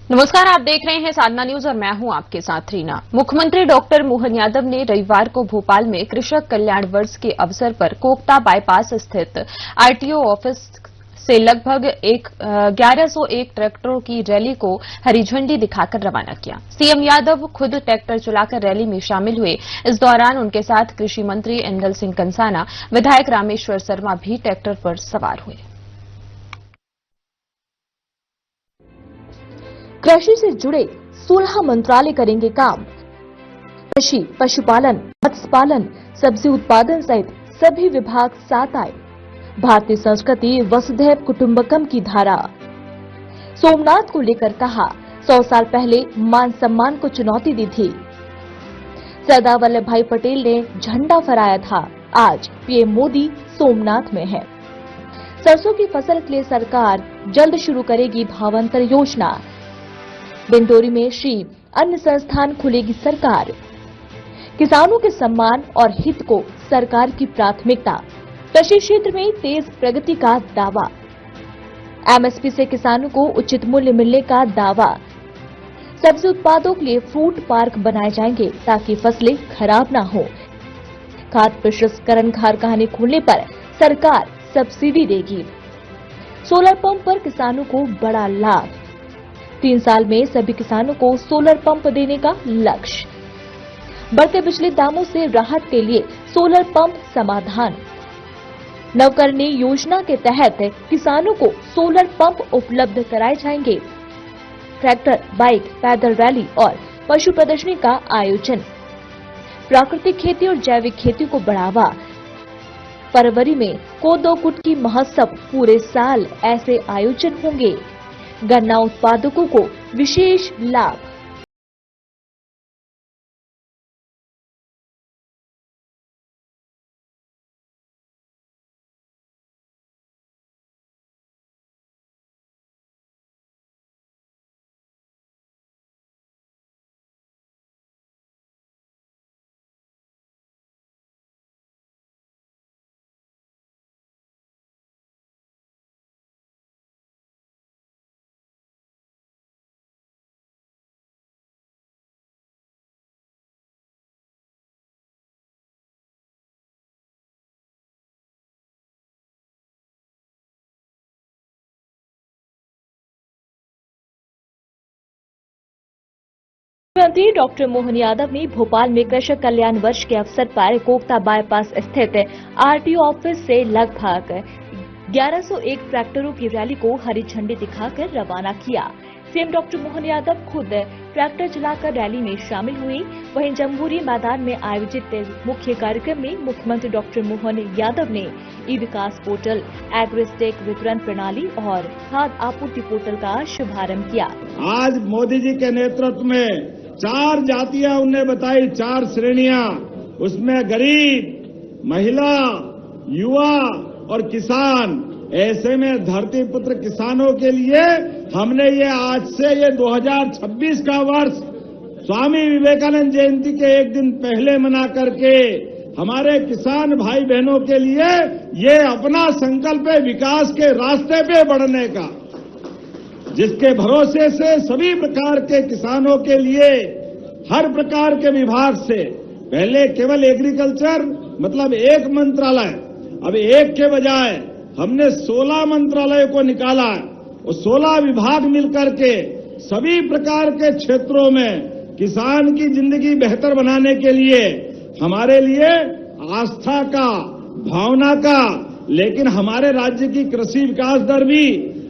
नमस्कार, आप देख रहे हैं साधना न्यूज और मैं हूं आपके साथ रीना। मुख्यमंत्री डॉक्टर मोहन यादव ने रविवार को भोपाल में कृषक कल्याण वर्ष के अवसर पर कोकता बाईपास स्थित आरटीओ ऑफिस से लगभग 1101 ट्रैक्टरों की रैली को हरी झंडी दिखाकर रवाना किया। सीएम यादव खुद ट्रैक्टर चलाकर रैली में शामिल हुए। इस दौरान उनके साथ कृषि मंत्री एंगल सिंह कंसाना, विधायक रामेश्वर शर्मा भी ट्रैक्टर पर सवार हुए। कृषि से जुड़े 16 मंत्रालय करेंगे काम। कृषि, पशुपालन, मत्स्य पालन, सब्जी उत्पादन सहित सभी विभाग साथ आए। भारतीय संस्कृति वसुधैव कुटुंबकम की धारा। सोमनाथ को लेकर कहा, 100 साल पहले मान सम्मान को चुनौती दी थी। सरदार वल्लभ भाई पटेल ने झंडा फहराया था। आज पीएम मोदी सोमनाथ में है। सरसों की फसल के लिए सरकार जल्द शुरू करेगी भावांतर योजना। डिंडोरी में श्री अन्न संस्थान खुलेगी सरकार। किसानों के सम्मान और हित को सरकार की प्राथमिकता। कृषि क्षेत्र में तेज प्रगति का दावा। एमएसपी से किसानों को उचित मूल्य मिलने का दावा। सब्जी उत्पादों के लिए फ्रूट पार्क बनाए जाएंगे ताकि फसलें खराब न हो। खाद प्रसंस्करण कारखाने खोलने पर सरकार सब्सिडी देगी। सोलर पंप पर किसानों को बड़ा लाभ। 3 साल में सभी किसानों को सोलर पंप देने का लक्ष्य। बढ़ते बिजली दामों से राहत के लिए सोलर पंप समाधान। नवकरणीय योजना के तहत किसानों को सोलर पंप उपलब्ध कराए जाएंगे। ट्रैक्टर, बाइक, पैदल रैली और पशु प्रदर्शनी का आयोजन। प्राकृतिक खेती और जैविक खेती को बढ़ावा। फरवरी में कोदो कुटकी महोत्सव, पूरे साल ऐसे आयोजन होंगे। गन्ना उत्पादकों को विशेष लाभ। मुख्यमंत्री डॉक्टर मोहन यादव ने भोपाल में कृषक कल्याण वर्ष के अवसर पर कोकता बाईपास स्थित आरटीओ ऑफिस से लगभग 1101 ट्रैक्टरों की रैली को हरी झंडी दिखाकर रवाना किया। सीएम डॉक्टर मोहन यादव खुद ट्रैक्टर चलाकर रैली में शामिल हुए। वहीं जम्बूरी मैदान में आयोजित मुख्य कार्यक्रम में मुख्यमंत्री डॉक्टर मोहन यादव ने ई विकास पोर्टल, एग्रीस्टेक वितरण प्रणाली और खाद्य आपूर्ति पोर्टल का शुभारंभ किया। आज मोदी जी के नेतृत्व में 4 जातियां उनने बताई, 4 श्रेणियां, उसमें गरीब, महिला, युवा और किसान। ऐसे में धरती पुत्र किसानों के लिए हमने ये आज से ये 2026 का वर्ष स्वामी विवेकानंद जयंती के एक दिन पहले मना करके हमारे किसान भाई बहनों के लिए ये अपना संकल्प है विकास के रास्ते पे बढ़ने का, जिसके भरोसे से सभी प्रकार के किसानों के लिए हर प्रकार के विभाग से पहले केवल एग्रीकल्चर मतलब एक मंत्रालय, अब एक के बजाय हमने 16 मंत्रालय को निकाला और 16 विभाग मिलकर के सभी प्रकार के क्षेत्रों में किसान की जिंदगी बेहतर बनाने के लिए हमारे लिए आस्था का, भावना का, लेकिन हमारे राज्य की कृषि विकास दर भी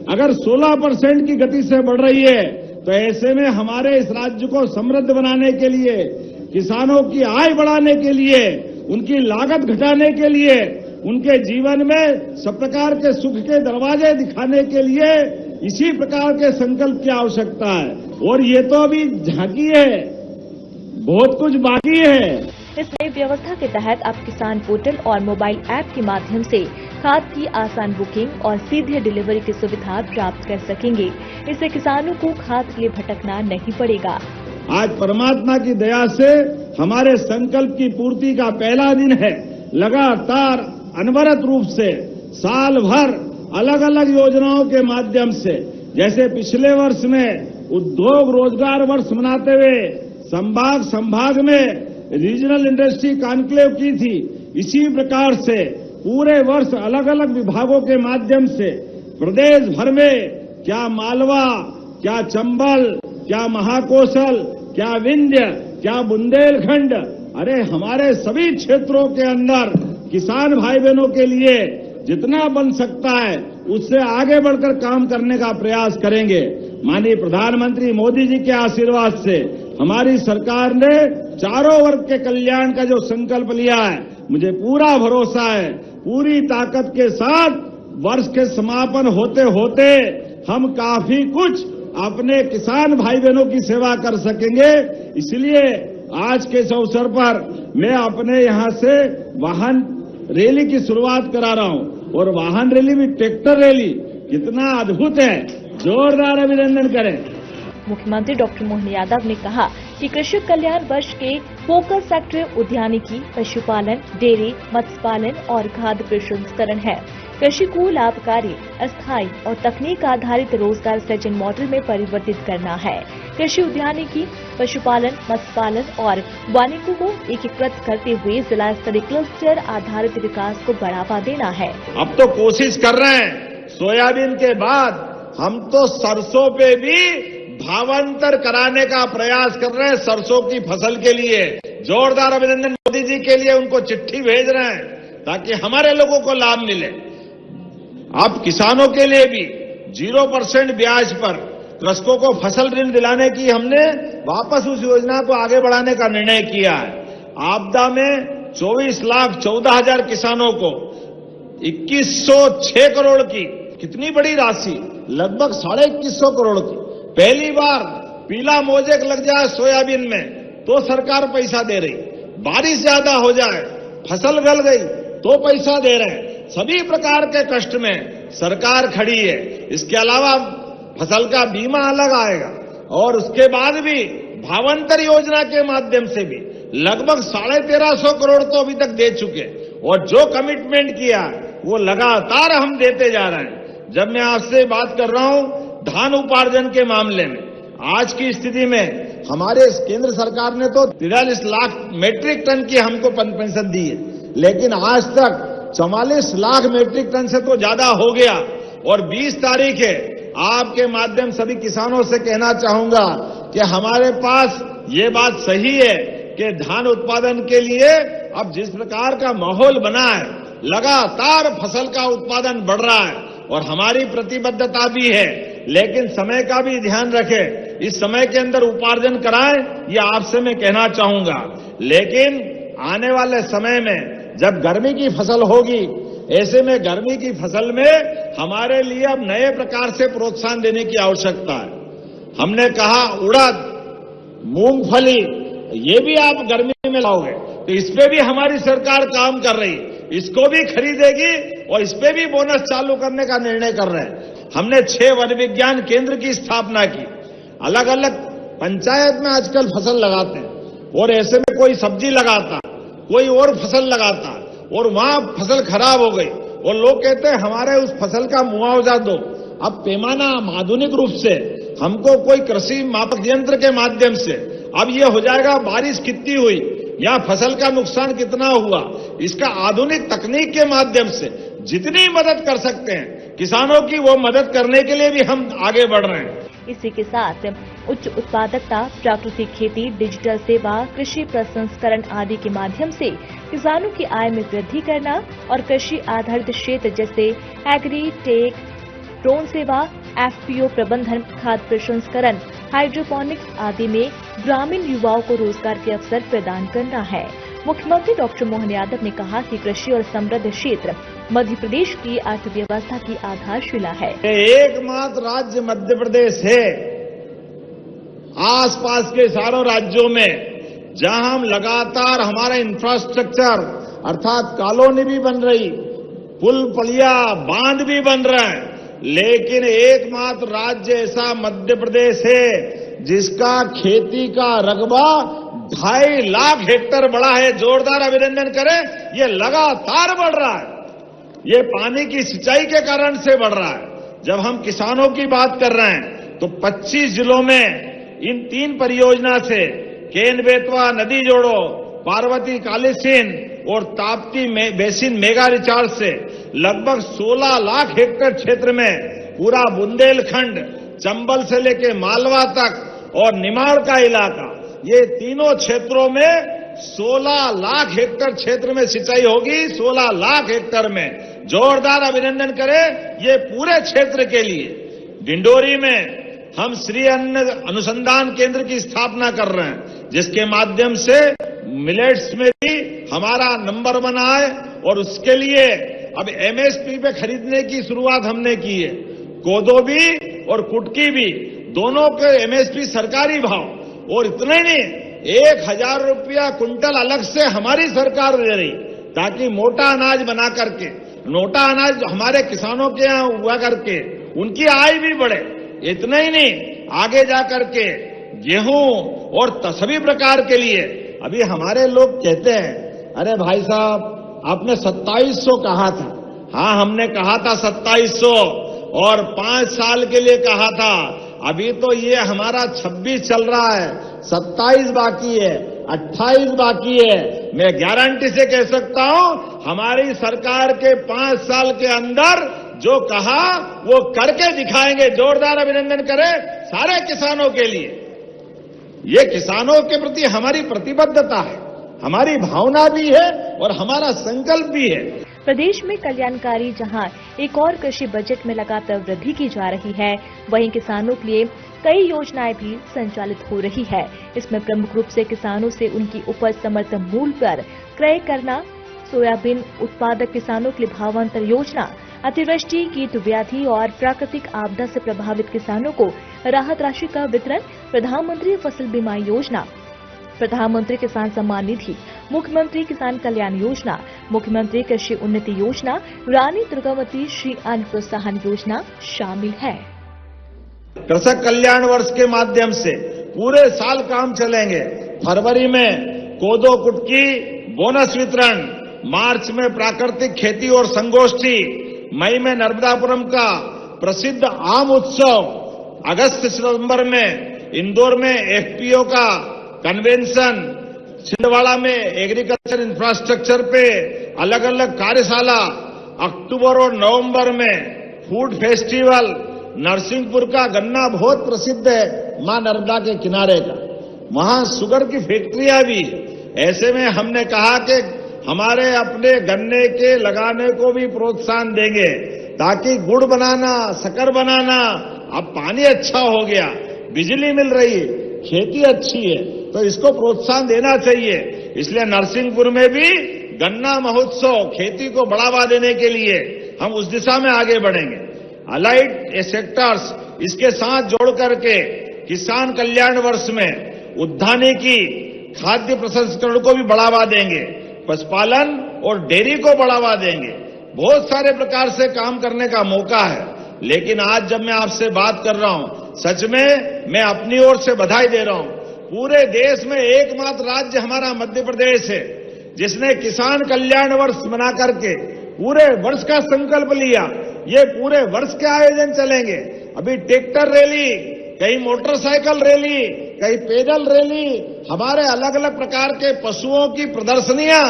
अगर 16% की गति से बढ़ रही है तो ऐसे में हमारे इस राज्य को समृद्ध बनाने के लिए, किसानों की आय बढ़ाने के लिए, उनकी लागत घटाने के लिए, उनके जीवन में सब प्रकार के सुख के दरवाजे दिखाने के लिए इसी प्रकार के संकल्प की आवश्यकता है। और ये तो अभी झांकी है, बहुत कुछ बाकी है। इस नई व्यवस्था के तहत अब किसान पोर्टल और मोबाइल ऐप के माध्यम से खाद की आसान बुकिंग और सीधे डिलीवरी की सुविधा प्राप्त कर सकेंगे। इससे किसानों को खाद के लिए भटकना नहीं पड़ेगा। आज परमात्मा की दया से हमारे संकल्प की पूर्ति का पहला दिन है। लगातार अनवरत रूप से साल भर अलग अलग योजनाओं के माध्यम से, जैसे पिछले वर्ष में उद्योग रोजगार वर्ष मनाते हुए संभाग में रीजनल इंडस्ट्री कॉन्क्लेव की थी। इसी प्रकार से पूरे वर्ष अलग अलग विभागों के माध्यम से प्रदेश भर में क्या मालवा, क्या चंबल, क्या महाकौशल, क्या विंध्य, क्या बुंदेलखंड, अरे हमारे सभी क्षेत्रों के अंदर किसान भाई बहनों के लिए जितना बन सकता है उससे आगे बढ़कर काम करने का प्रयास करेंगे। माननीय प्रधानमंत्री मोदी जी के आशीर्वाद से हमारी सरकार ने चारों वर्ग के कल्याण का जो संकल्प लिया है, मुझे पूरा भरोसा है पूरी ताकत के साथ वर्ष के समापन होते होते हम काफी कुछ अपने किसान भाई बहनों की सेवा कर सकेंगे। इसलिए आज के इस अवसर पर मैं अपने यहां से वाहन रैली की शुरुआत करा रहा हूं और वाहन रैली भी ट्रैक्टर रैली कितना अद्भुत है, जोरदार अभिनंदन करें। मुख्यमंत्री डॉक्टर मोहन यादव ने कहा कि कृषक कल्याण वर्ष के फोकस सेक्टर उद्यानिकी, पशुपालन, डेयरी, मत्स्य पालन और खाद्य प्रसंस्करण है। कृषि को लाभकारी, अस्थायी और तकनीक आधारित रोजगार सृजन मॉडल में परिवर्तित करना है। कृषि उद्यानिकी, पशुपालन, मत्स्य पालन और वानिकी को एकीकृत करते हुए जिला स्तरीय क्लस्टर आधारित विकास को बढ़ावा देना है। अब तो कोशिश कर रहे हैं, सोयाबीन के बाद हम तो सरसों पे भी भावांतर कराने का प्रयास कर रहे हैं। सरसों की फसल के लिए जोरदार अभिनंदन मोदी जी के लिए, उनको चिट्ठी भेज रहे हैं ताकि हमारे लोगों को लाभ मिले। अब किसानों के लिए भी 0% ब्याज पर कृषकों को फसल ऋण दिलाने की हमने वापस उस योजना को आगे बढ़ाने का निर्णय किया है। आपदा में 24,14,000 किसानों को 2106 करोड़ की, कितनी बड़ी राशि, लगभग 2150 करोड़ की। पहली बार पीला मोजेक लग जाए सोयाबीन में तो सरकार पैसा दे रही, बारिश ज्यादा हो जाए, फसल गल गई तो पैसा दे रहे हैं। सभी प्रकार के कष्ट में सरकार खड़ी है। इसके अलावा फसल का बीमा अलग आएगा और उसके बाद भी भावांतर योजना के माध्यम से भी लगभग 1350 करोड़ तो अभी तक दे चुके और जो कमिटमेंट किया वो लगातार हम देते जा रहे हैं। जब मैं आपसे बात कर रहा हूं धान उपार्जन के मामले में, आज की स्थिति में हमारे केंद्र सरकार ने तो 43 लाख मेट्रिक टन की हमको पेंशन दी है, लेकिन आज तक 44 लाख मेट्रिक टन से तो ज्यादा हो गया। और 20 तारीख है, आपके माध्यम सभी किसानों से कहना चाहूंगा कि हमारे पास ये बात सही है कि धान उत्पादन के लिए अब जिस प्रकार का माहौल बना है, लगातार फसल का उत्पादन बढ़ रहा है और हमारी प्रतिबद्धता भी है, लेकिन समय का भी ध्यान रखें। इस समय के अंदर उपार्जन कराएं, ये आपसे मैं कहना चाहूंगा। लेकिन आने वाले समय में जब गर्मी की फसल होगी, ऐसे में गर्मी की फसल में हमारे लिए अब नए प्रकार से प्रोत्साहन देने की आवश्यकता है। हमने कहा उड़द, मूंगफली, ये भी आप गर्मी में लाओगे, तो इस पे भी हमारी सरकार काम कर रही, इसको भी खरीदेगी और इस पे भी बोनस चालू करने का निर्णय कर रहे हैं। हमने 6 वन विज्ञान केंद्र की स्थापना की। अलग अलग पंचायत में आजकल फसल लगाते हैं और ऐसे में कोई सब्जी लगाता, कोई और फसल लगाता और वहां फसल खराब हो गई और लोग कहते हैं हमारे उस फसल का मुआवजा दो। अब पैमाना आधुनिक रूप से हमको कोई कृषि मापक यंत्र के माध्यम से अब ये हो जाएगा, बारिश कितनी हुई या फसल का नुकसान कितना हुआ, इसका आधुनिक तकनीक के माध्यम से जितनी मदद कर सकते हैं किसानों की, वो मदद करने के लिए भी हम आगे बढ़ रहे हैं। इसी के साथ उच्च उत्पादकता, प्राकृतिक खेती, डिजिटल सेवा, कृषि प्रसंस्करण आदि के माध्यम से किसानों की आय में वृद्धि करना और कृषि आधारित क्षेत्र जैसे एग्री टेक, ड्रोन सेवा, एफपीओ प्रबंधन, खाद्य प्रसंस्करण, हाइड्रोपोनिक्स आदि में ग्रामीण युवाओं को रोजगार के अवसर प्रदान करना है। मुख्यमंत्री डॉक्टर मोहन यादव ने कहा कि कृषि और समृद्ध क्षेत्र मध्य प्रदेश की अर्थव्यवस्था की आधारशिला है। एकमात्र राज्य मध्य प्रदेश है आसपास के सारों राज्यों में जहां हम लगातार हमारा इंफ्रास्ट्रक्चर अर्थात कॉलोनी भी बन रही, पुल पुलिया बांध भी बन रहे हैं, लेकिन एकमात्र राज्य ऐसा मध्य प्रदेश है जिसका खेती का रकबा 2.5 लाख हेक्टेयर बढ़ा है। जोरदार अभिनंदन करें, ये लगातार बढ़ रहा है। ये पानी की सिंचाई के कारण से बढ़ रहा है। जब हम किसानों की बात कर रहे हैं तो 25 जिलों में इन 3 परियोजना से केन बेतवा नदी जोड़ो, पार्वती कालीसिंध और ताप्ती बेसिन मेगा रिचार्ज से लगभग 16 लाख हेक्टेयर क्षेत्र में पूरा बुंदेलखंड, चंबल से लेके मालवा तक और निमाड़ का इलाका, ये तीनों क्षेत्रों में 16 लाख हेक्टेयर क्षेत्र में सिंचाई होगी। 16 लाख हेक्टेयर में जोरदार अभिनंदन करें ये पूरे क्षेत्र के लिए। डिंडोरी में हम श्री अन्न अनुसंधान केंद्र की स्थापना कर रहे हैं, जिसके माध्यम से मिलेट्स में भी हमारा नंबर 1 आए और उसके लिए अब एमएसपी पे खरीदने की शुरुआत हमने की है। कोदो भी और कुटकी भी दोनों के एमएसपी सरकारी भाव, और इतना ही नहीं 1000 रुपया कुंटल अलग से हमारी सरकार दे रही, ताकि मोटा अनाज बना करके, मोटा अनाज हमारे किसानों के यहां हुआ करके उनकी आय भी बढ़े। इतना ही नहीं, आगे जाकर के गेहूं और सभी प्रकार के लिए अभी हमारे लोग कहते हैं, अरे भाई साहब आपने 2700 कहा था। हाँ, हमने कहा था 2700 और 5 साल के लिए कहा था। अभी तो ये हमारा 26 चल रहा है, 27 बाकी है, 28 बाकी है। मैं गारंटी से कह सकता हूं हमारी सरकार के 5 साल के अंदर जो कहा वो करके दिखाएंगे। जोरदार अभिनंदन करें सारे किसानों के लिए। ये किसानों के प्रति हमारी प्रतिबद्धता है, हमारी भावना भी है और हमारा संकल्प भी है। प्रदेश में कल्याणकारी जहां एक और कृषि बजट में लगातार वृद्धि की जा रही है, वहीं किसानों के लिए कई योजनाएं भी संचालित हो रही है। इसमें प्रमुख रूप से किसानों से उनकी उपज समर्थन मूल्य पर क्रय करना, सोयाबीन उत्पादक किसानों के लिए भावांतर योजना, अतिवृष्टि, कीट व्याधि और प्राकृतिक आपदा से प्रभावित किसानों को राहत राशि का वितरण, प्रधानमंत्री फसल बीमा योजना, प्रधानमंत्री किसान सम्मान निधि, मुख्यमंत्री किसान कल्याण योजना, मुख्यमंत्री कृषि उन्नति योजना, रानी दुर्गावती श्री अन्न प्रोत्साहन योजना शामिल है। कृषक कल्याण वर्ष के माध्यम से पूरे साल काम चलेंगे। फरवरी में कोदो कुटकी बोनस वितरण, मार्च में प्राकृतिक खेती और संगोष्ठी, मई में नर्मदापुरम का प्रसिद्ध आम उत्सव, अगस्त सितंबर में इंदौर में एफपीओ का कन्वेंशन, छिंदवाड़ा में एग्रीकल्चर इंफ्रास्ट्रक्चर पे अलग अलग कार्यशाला, अक्टूबर और नवंबर में फूड फेस्टिवल, नरसिंहपुर का गन्ना बहुत प्रसिद्ध है मां नर्मदा के किनारे का, वहां शुगर की फैक्ट्रियां भी। ऐसे में हमने कहा कि हमारे अपने गन्ने के लगाने को भी प्रोत्साहन देंगे, ताकि गुड़ बनाना, शक्कर बनाना, अब पानी अच्छा हो गया, बिजली मिल रही है, खेती अच्छी है, तो इसको प्रोत्साहन देना चाहिए। इसलिए नरसिंहपुर में भी गन्ना महोत्सव, खेती को बढ़ावा देने के लिए हम उस दिशा में आगे बढ़ेंगे। अलाइड सेक्टर्स इसके साथ जोड़ करके किसान कल्याण वर्ष में उद्यानिकी, खाद्य प्रसंस्करण को भी बढ़ावा देंगे, पशुपालन और डेयरी को बढ़ावा देंगे। बहुत सारे प्रकार से काम करने का मौका है। लेकिन आज जब मैं आपसे बात कर रहा हूं, सच में मैं अपनी ओर से बधाई दे रहा हूं। पूरे देश में एकमात्र राज्य हमारा मध्य प्रदेश है जिसने किसान कल्याण वर्ष मना करके पूरे वर्ष का संकल्प लिया। ये पूरे वर्ष के आयोजन चलेंगे। अभी ट्रैक्टर रैली, कहीं मोटरसाइकिल रैली, कहीं पैदल रैली, हमारे अलग अलग प्रकार के पशुओं की प्रदर्शनियां,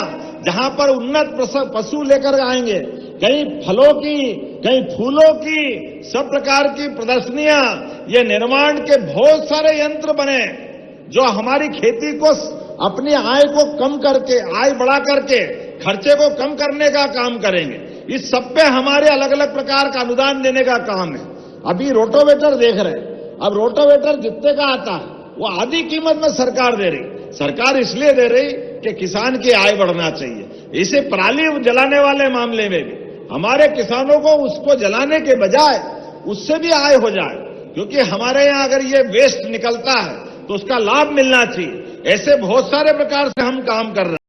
जहां पर उन्नत पशु लेकर आएंगे, कहीं फलों की, कहीं फूलों की, सब प्रकार की प्रदर्शनियां। ये निर्माण के बहुत सारे यंत्र बने जो हमारी खेती को, अपनी आय को कम करके, आय बढ़ा करके खर्चे को कम करने का काम करेंगे। इस सब पे हमारे अलग अलग प्रकार का अनुदान देने का काम है। अभी रोटोवेटर देख रहे हैं, अब रोटोवेटर जितने का आता है वो आधी कीमत में सरकार दे रही। सरकार इसलिए दे रही कि किसान की आय बढ़ना चाहिए। इसे पराली जलाने वाले मामले में भी हमारे किसानों को उसको जलाने के बजाय उससे भी आय हो जाए, क्योंकि हमारे यहाँ अगर ये वेस्ट निकलता है तो उसका लाभ मिलना चाहिए। ऐसे बहुत सारे प्रकार से हम काम कर रहे हैं।